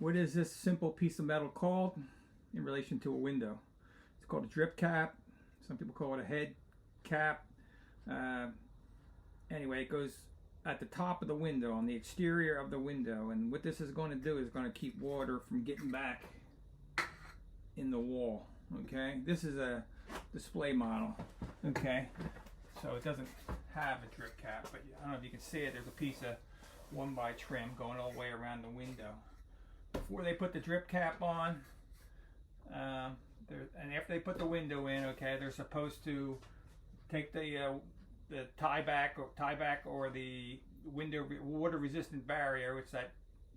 What is this simple piece of metal called in relation to a window? It's called a drip cap. Some people call it a head cap. Anyway, it goes at the top of the window, on the exterior of the window, and what this is going to do is going to keep water from getting back in the wall. Okay, this is a display model. Okay, so it doesn't have a drip cap, but I don't know if you can see it. There's a piece of 1x trim going all the way around the window. Before they put the drip cap on, and after they put the window in, okay, they're supposed to take the tie back or the window water resistant barrier, which is that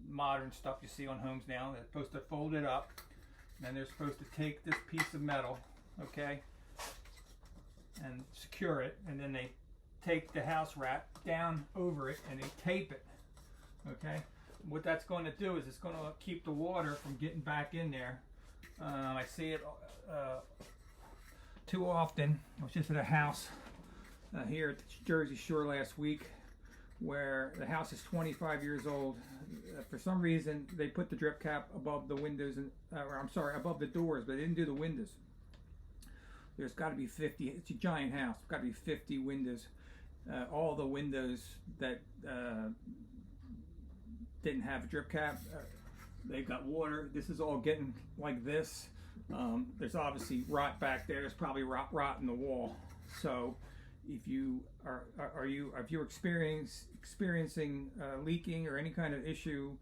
modern stuff you see on homes now. They're supposed to fold it up, and then they're supposed to take this piece of metal, okay, and secure it, and then they take the house wrap down over it and they tape it. Okay, what that's going to do is it's going to keep the water from getting back in there. I see it too often. I was just at a house here at the Jersey Shore last week where the house is 25 years old. For some reason they put the drip cap above the windows, and or I'm sorry, above the doors, but they didn't do the windows. There's got to be 50. It's a giant house. Got to be 50 windows. All the windows that didn't have a drip cap, they've got water. This is all getting like this. There's obviously rot back there. There's probably rot in the wall. So if you if you're experiencing leaking or any kind of issue,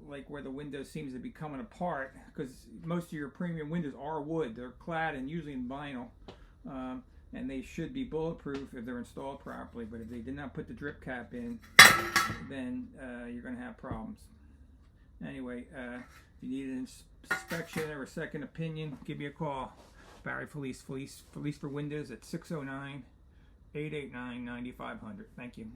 like where the window seems to be coming apart, because most of your premium windows are wood. They're clad and usually in vinyl, and they should be bulletproof if they're installed properly. But if they did not put the drip cap in, then you're going to have problems. Anyway, if you need an inspection or a second opinion, give me a call. Barry Felice for Windows at 609-889-9500. Thank you.